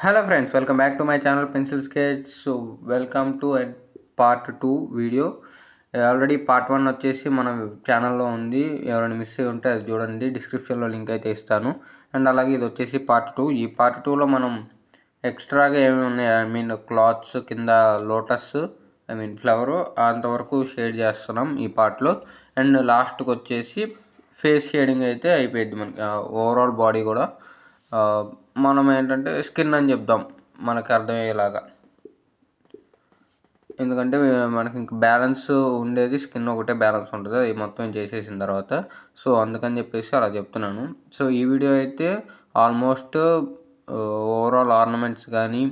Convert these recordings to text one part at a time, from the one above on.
Hello friends, welcome back to my channel Pencil Sketch. So welcome to a part 2 video. Already part 1 వచ్చేసి మన ఛానల్లో ఉంది. ఎవరైనా miss అయ్యి ఉంటే అది చూడండి, డిస్క్రిప్షన్లో లింక్ అయితే ఇస్తాను. అండ్ అలాగే ఇది వచ్చేసి పార్ట్ 2. ఈ పార్ట్ 2లో మనం ఎక్స్ట్రాగా ఏమేమి ఉన్నాయి, క్లాత్స్ కింద లోటస్, ఫ్లవరు అంతవరకు షేడ్ చేస్తున్నాం ఈ పార్ట్లో. అండ్ లాస్ట్కి వచ్చేసి ఫేస్ షేడింగ్ అయితే అయిపోయింది మనకి, ఓవరాల్ బాడీ కూడా. మనం ఏంటంటే స్కిన్ అని చెప్దాం మనకు అర్థమయ్యేలాగా, ఎందుకంటే మనకి ఇంక బ్యాలెన్స్ ఉండేది స్కిన్ ఒకటే బ్యాలెన్స్ ఉంటుంది, అది మొత్తం చేసేసిన తర్వాత. సో అందుకని చెప్పేసి అలా చెప్తున్నాను. సో ఈ వీడియో అయితే ఆల్మోస్ట్ ఓవరాల్ ఆర్నమెంట్స్ కానీ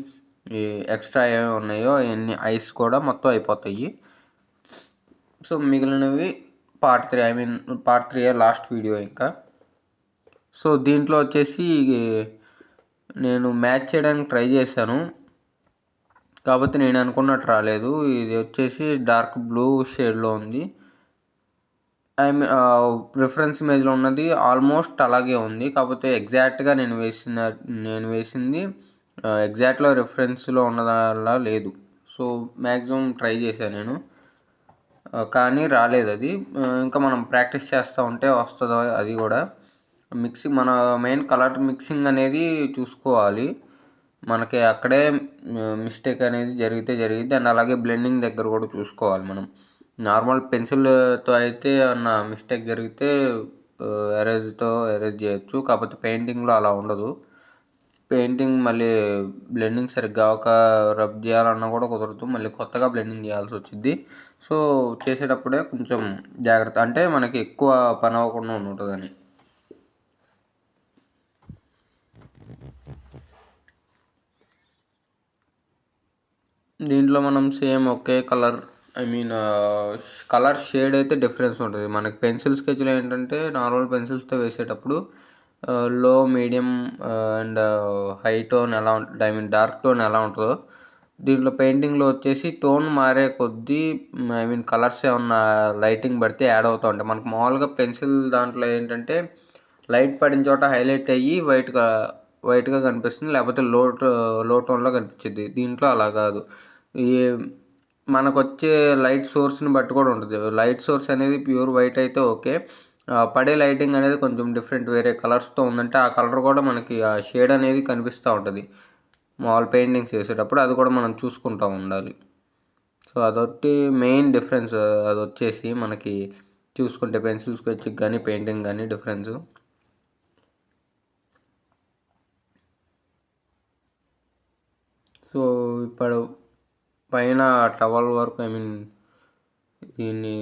ఈ ఎక్స్ట్రా ఏమేమి ఉన్నాయో ఎన్ని ఐస్ కూడా మొత్తం అయిపోతాయి. సో మిగిలినవి పార్ట్ 3, పార్ట్ 3 లాస్ట్ వీడియో ఇంకా. సో దీంట్లో వచ్చేసి నేను మ్యాచ్ చేయడానికి ట్రై చేశాను, కాకపోతే నేను అనుకున్నట్టు రాలేదు. ఇది వచ్చేసి డార్క్ బ్లూ షేడ్లో ఉంది. రిఫరెన్స్ ఇమేజ్లో ఉన్నది ఆల్మోస్ట్ అలాగే ఉంది, కాకపోతే ఎగ్జాక్ట్గా నేను వేసింది ఎగ్జాక్ట్లో రిఫరెన్స్లో ఉన్నదల్లా లేదు. సో మ్యాక్సిమం ట్రై చేశాను నేను, కానీ రాలేదు అది. ఇంకా మనం ప్రాక్టీస్ చేస్తూ ఉంటే వస్తుందో అది కూడా. మిక్సింగ్, మన మెయిన్ కలర్ మిక్సింగ్ అనేది చూసుకోవాలి. మనకి అక్కడే మిస్టేక్ అనేది జరిగిద్ది. అండ్ అలాగే బ్లెండింగ్ దగ్గర కూడా చూసుకోవాలి మనం. నార్మల్ పెన్సిల్తో అయితే అన్న మిస్టేక్ జరిగితే ఎరేజ్తో ఎరేజ్ చేయొచ్చు, కాకపోతే పెయింటింగ్లో అలా ఉండదు. పెయింటింగ్ మళ్ళీ బ్లెండింగ్ సరిగ్గా ఒక రబ్ చేయాలన్నా కూడా కుదరదు, మళ్ళీ కొత్తగా బ్లెండింగ్ చేయాల్సి వచ్చింది. సో చేసేటప్పుడే కొంచెం జాగ్రత్త, అంటే మనకి ఎక్కువ పని అవ్వకుండా ఉంటుందని. దీంట్లో మనం సేమ్ ఒకే కలర్, కలర్ షేడ్ అయితే డిఫరెన్స్ ఉంటుంది. మనకి పెన్సిల్ స్కెచ్లో ఏంటంటే నార్మల్ పెన్సిల్స్తో వేసేటప్పుడు లో, మీడియం అండ్ హై టోన్ ఎలా ఉంటుంది, డార్క్ టోన్ ఎలా ఉంటుందో, దీంట్లో పెయింటింగ్లో వచ్చేసి టోన్ మారే కొద్దీ కలర్స్ ఏమన్నా లైటింగ్ పడితే యాడ్ అవుతూ ఉంటాయి. మనకు మామూలుగా పెన్సిల్ దాంట్లో ఏంటంటే లైట్ పడిన చోట హైలైట్ అయ్యి వైట్గా కనిపిస్తుంది, లేకపోతే లో టోన్లో కనిపించింది. దీంట్లో అలా కాదు. ఈ మనకు వచ్చే లైట్ సోర్స్ని బట్టి కూడా ఉంటుంది. లైట్ సోర్స్ అనేది ప్యూర్ వైట్ అయితే ఓకే, పడే లైటింగ్ అనేది కొంచెం డిఫరెంట్ వేరే కలర్స్తో ఉందంటే ఆ కలర్ కూడా మనకి ఆ షేడ్ అనేది కనిపిస్తూ ఉంటుంది మామూలు పెయింటింగ్స్ చేసేటప్పుడు. అది కూడా మనం చూసుకుంటూ ఉండాలి. సో అదొకటి మెయిన్ డిఫరెన్స్. అది వచ్చేసి మనకి చూసుకుంటే పెన్సిల్ స్కెచ్కి కానీ పెయింటింగ్ కానీ డిఫరెన్స్. సో ఇప్పుడు పైన టవల్ వరకు, దీన్ని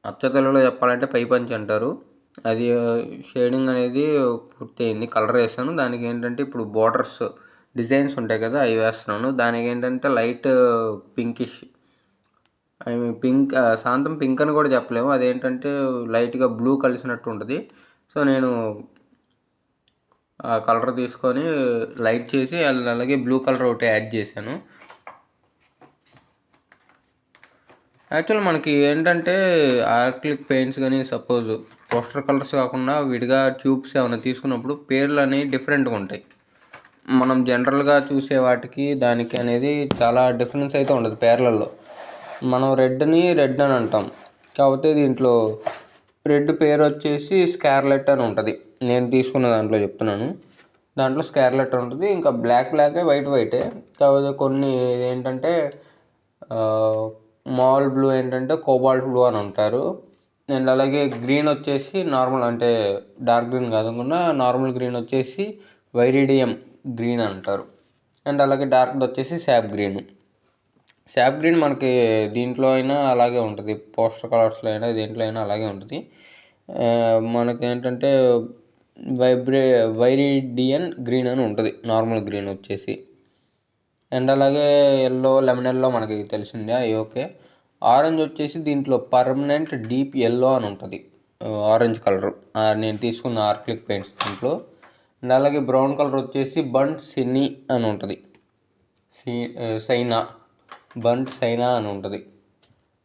అచ్చతెలుగులో చెప్పాలంటే పై పంచి అంటారు. అది షేడింగ్ అనేది పూర్తయింది, కలర్ వేసాను. దానికి ఏంటంటే ఇప్పుడు బోర్డర్స్ డిజైన్స్ ఉంటాయి కదా, అవి వేస్తున్నాను. దానికి ఏంటంటే లైట్ పింకిష్, పింక్, శాంతం పింక్ అని కూడా చెప్పలేము, అదేంటంటే లైట్గా బ్లూ కలిసినట్టు ఉంటుంది. సో నేను ఆ కలర్ తీసుకొని లైట్ చేసి అలాగే బ్లూ కలర్ ఒకటి యాడ్ చేశాను. యాక్చువల్ మనకి ఏంటంటే ఆర్క్లిక్ పెయింట్స్ కానీ సపోజ్ పోస్టర్ కలర్స్ కాకుండా విడిగా ట్యూబ్స్ ఏమైనా తీసుకున్నప్పుడు పేర్లు అనేవి డిఫరెంట్గా ఉంటాయి. మనం జనరల్గా చూసే వాటికి దానికి అనేది చాలా డిఫరెన్స్ అయితే ఉండదు పేర్లలో. మనం రెడ్ని రెడ్ అని అంటాం, కాకపోతే దీంట్లో రెడ్ పేరు వచ్చేసి స్కార్లెట్ అని ఉంటుంది. నేను తీసుకున్న దాంట్లో చెప్తున్నాను, దాంట్లో స్కార్లెట్ ఉంటుంది. ఇంకా బ్లాకే, వైటే. కాకపోతే కొన్ని ఏంటంటే మాల్ బ్లూ ఏంటంటే కోబాల్ట్ బ్లూ అని అంటారు. అండ్ అలాగే గ్రీన్ వచ్చేసి నార్మల్, అంటే డార్క్ గ్రీన్ కాకుండా నార్మల్ గ్రీన్ వచ్చేసి వైరిడియం గ్రీన్ అంటారు. అండ్ అలాగే డార్క్ది వచ్చేసి శాప్ గ్రీన్ మనకి దీంట్లో అయినా అలాగే ఉంటుంది, పోస్టర్ కలర్స్లో అయినా దేంట్లో అయినా అలాగే ఉంటుంది. మనకి ఏంటంటే వైరిడియన్ గ్రీన్ అని ఉంటుంది నార్మల్ గ్రీన్ వచ్చేసి. అండ్ అలాగే లెమన్ ఎల్లో మనకి తెలిసిందే, అవి ఓకే. ఆరెంజ్ వచ్చేసి దీంట్లో పర్మనెంట్ డీప్ ఎల్లో అని ఉంటుంది, ఆరెంజ్ కలర్ నేను తీసుకున్న ఆర్క్లిక్ పెయింట్స్ దీంట్లో. అండ్ అలాగే బ్రౌన్ కలర్ వచ్చేసి బంట్ సిన్నీ అని ఉంటుంది, సైనా అని ఉంటుంది.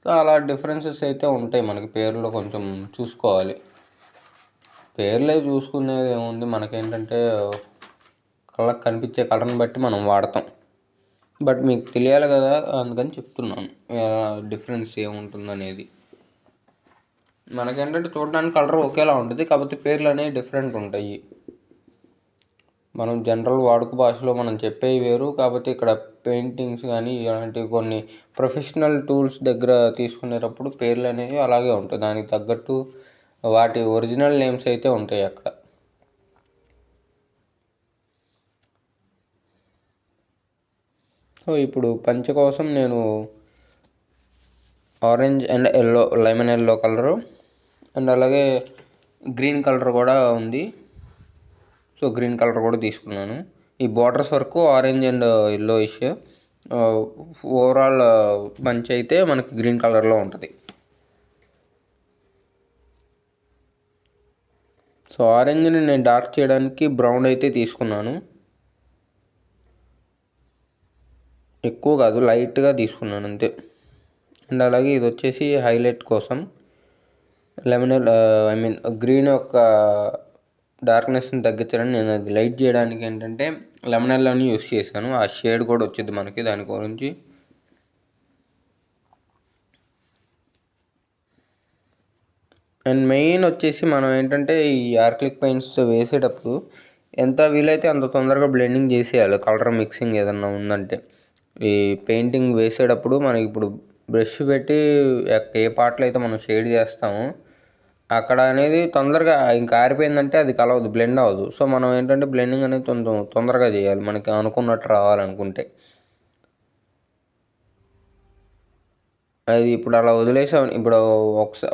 సో అలా డిఫరెన్సెస్ అయితే ఉంటాయి మనకి పేర్లో, కొంచెం చూసుకోవాలి. పేర్లే చూసుకునేది ఏముంది, మనకేంటంటే కళ్ళకి కనిపించే కలర్ని బట్టి మనం వాడతాం. బట్ మీకు తెలియాలి కదా, అందుకని చెప్తున్నాను డిఫరెన్స్ ఏముంటుందనేది. మనకేంటంటే చూడడానికి కలర్ ఒకేలా ఉంటుంది, కాకపోతే పేర్లు అనేవి డిఫరెంట్ ఉంటాయి. మనం జనరల్ వాడుక భాషలో మనం చెప్పేవి వేరు, కాకపోతే ఇక్కడ పెయింటింగ్స్ కానీ ఇలాంటివి కొన్ని ప్రొఫెషనల్ టూల్స్ దగ్గర తీసుకునేటప్పుడు పేర్లు అనేవి అలాగే ఉంటాయి. దానికి తగ్గట్టు వాటి ఒరిజినల్ నేమ్స్ అయితే ఉంటాయి అక్కడ. సో ఇప్పుడు పంచ కోసం నేను orange and yellow, lemon yellow colour and అలాగే గ్రీన్ కలర్ కూడా ఉంది. సో గ్రీన్ కలర్ కూడా తీసుకున్నాను. ఈ బార్డర్స్ వరకు orange and yellowish, overall punch అయితే మనకి గ్రీన్ కలర్లో ఉంటుంది. సో ఆరెంజ్ని నేను డార్క్ చేయడానికి బ్రౌన్ అయితే తీసుకున్నాను. ఎక్కువ కాదు, లైట్గా తీసుకున్నాను అంతే. అండ్ అలాగే ఇది వచ్చేసి హైలైట్ కోసం గ్రీన్ యొక్క డార్క్నెస్ని తగ్గించడానికి నేను అది లైట్ చేయడానికి ఏంటంటే లెమన్ ఎల్లోని యూస్ చేశాను. ఆ షేడ్ కూడా వచ్చింది మనకి దాని గురించి. అండ్ మెయిన్ వచ్చేసి మనం ఏంటంటే ఈ యాక్రిలిక్ పెయింట్స్ వేసేటప్పుడు ఎంత వీలైతే అంత తొందరగా బ్లెండింగ్ చేసేయాలి. కలర్ మిక్సింగ్ ఏదన్నా ఉందంటే ఈ పెయింటింగ్ వేసేటప్పుడు మనకి ఇప్పుడు బ్రష్ పెట్టి ఏ పార్ట్లో అయితే మనం షేడ్ చేస్తామో అక్కడ అనేది తొందరగా ఇంకా ఆరిపోయిందంటే అది కలవదు, బ్లెండ్ అవ్వదు. సో మనం ఏంటంటే బ్లెండింగ్ అనేది తొందరగా చేయాలి మనకి అనుకున్నట్టు రావాలనుకుంటే. అది ఇప్పుడు అలా వదిలేసాం, ఇప్పుడు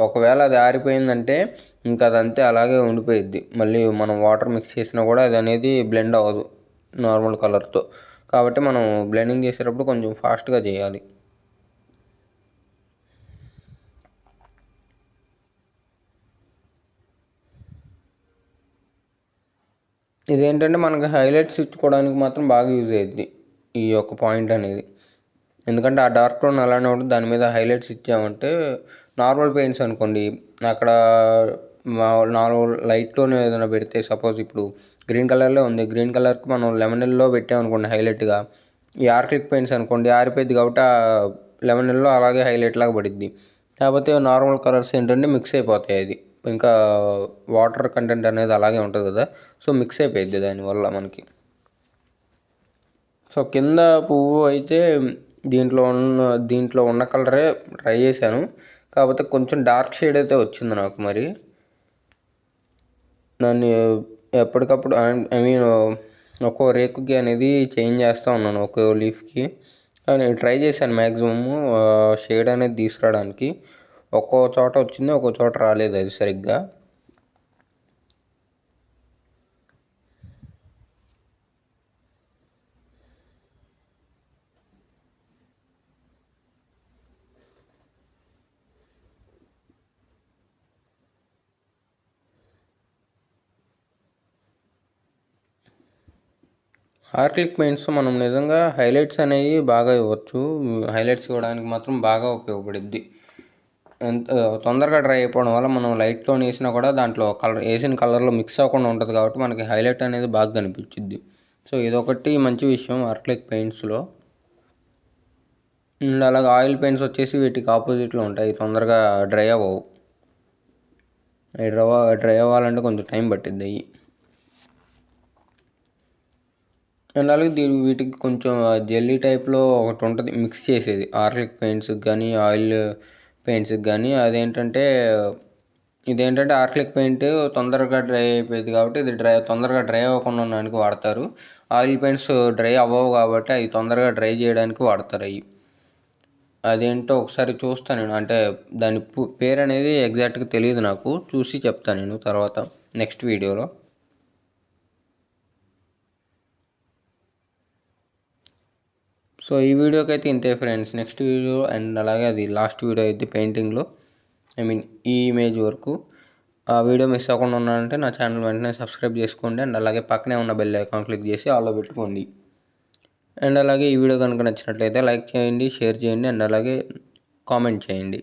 ఒకవేళ అది ఆరిపోయిందంటే ఇంకా అదంతే అలాగే ఉండిపోయిద్ది. మళ్ళీ మనం వాటర్ మిక్స్ చేసినా కూడా అది అనేది బ్లెండ్ అవ్వదు నార్మల్ కలర్తో. కాబట్టి మనం బ్లెండింగ్ చేసేటప్పుడు కొంచెం ఫాస్ట్గా చేయాలి. ఇదేంటంటే మనకి హైలైట్స్ ఇచ్చుకోవడానికి మాత్రం బాగా యూజ్ అయ్యిద్ది ఈ యొక్క పాయింట్ అనేది. ఎందుకంటే ఆ డార్క్ టోన్ అలానే ఉంటుంది, దాని మీద హైలైట్స్ ఇచ్చామంటే నార్మల్ పెయింట్స్ అనుకోండి అక్కడ నార్మల్ లైట్ టోన్ ఏదైనా పెడితే, సపోజ్ ఇప్పుడు గ్రీన్ కలర్లో ఉంది, గ్రీన్ కలర్కి మనం లెమన్ ఎల్లో పెట్టామనుకోండి హైలైట్గా, ఈ యాక్రిలిక్ పెయింట్స్ అనుకోండి ఆరిపోయింది కాబట్టి ఆ లెమన్ ఎల్లో అలాగే హైలైట్ లాగా పడిద్ది. కాకపోతే నార్మల్ కలర్స్ ఏంటంటే మిక్స్ అయిపోతాయి, అది ఇంకా వాటర్ కంటెంట్ అనేది అలాగే ఉంటుంది కదా, సో మిక్స్ అయిపోయింది దానివల్ల మనకి. సో కింద పువ్వు అయితే దీంట్లో ఉన్న కలరే ట్రై చేశాను, కాకపోతే కొంచెం డార్క్ షేడ్ అయితే వచ్చింది నాకు. మరి దాన్ని ఎప్పటికప్పుడు ఒక్కో రేకుకి అనేది చేంజ్ చేస్తూ ఉన్నాను, ఒక్కో లీఫ్కి. నేను ట్రై చేశాను మ్యాక్సిమము షేడ్ అనేది తీసుకురావడానికి. ఒక్కో చోట వచ్చింది, ఒక్కో చోట రాలేదు అది సరిగ్గా. యాక్రిలిక్ పెయింట్స్ మనం నిజంగా హైలైట్స్ అనేవి బాగా ఇవ్వచ్చు. హైలైట్స్ ఇవ్వడానికి మాత్రం బాగా ఉపయోగపడుద్ది. ఎంత తొందరగా డ్రై అయిపోవడం వల్ల మనం లైట్ టోన్ వేసినా కూడా దాంట్లో కలర్ వేసిన కలర్లో మిక్స్ అవ్వకుండా ఉంటుంది కాబట్టి మనకి హైలైట్ అనేది బాగా కనిపించిద్ది. సో ఇదొకటి మంచి విషయం యాక్రిలిక్ పెయింట్స్లో. అండ్ అలాగే ఆయిల్ పెయింట్స్ వచ్చేసి వీటికి ఆపోజిట్లో ఉంటాయి, తొందరగా డ్రై అవ్వవు. డ్రై అవ్వాలంటే కొంచెం టైం పట్టిద్ది అవి. అండ్ అలాగే వీటికి కొంచెం జెల్లీ టైప్లో ఒకటి ఉంటుంది మిక్స్ చేసేది యాక్రిలిక్ పెయింట్స్కి కానీ ఆయిల్ పెయింట్స్కి కానీ. ఇదేంటంటే యాక్రిలిక్ పెయింట్ తొందరగా డ్రై అయిపోయింది కాబట్టి ఇది తొందరగా డ్రై అవ్వకుండా ఉండడానికి వాడతారు. ఆయిల్ పెయింట్స్ డ్రై అవ్వవు కాబట్టి అవి తొందరగా డ్రై చేయడానికి వాడతారు అవి. అదేంటో ఒకసారి చూస్తాను నేను, అంటే దాని పేరు అనేది ఎగ్జాక్ట్గా తెలియదు నాకు, చూసి చెప్తాను నేను తర్వాత నెక్స్ట్ వీడియోలో. సో ఈ వీడియోకి అయితే ఇంతే ఫ్రెండ్స్. నెక్స్ట్ వీడియో అండ్ అలాగే అది లాస్ట్ వీడియో అయితే పెయింటింగ్లో ఈ ఇమేజ్ వరకు. ఆ వీడియో మిస్ అవ్వకుండా ఉన్నానంటే నా ఛానల్ వెంటనే సబ్స్క్రైబ్ చేసుకోండి. అండ్ అలాగే పక్కనే ఉన్న బెల్ ఐకాన్ క్లిక్ చేసి ఆల్లో పెట్టుకోండి. అండ్ అలాగే ఈ వీడియో కనుక నచ్చినట్లయితే లైక్ చేయండి, షేర్ చేయండి అండ్ అలాగే కామెంట్ చేయండి.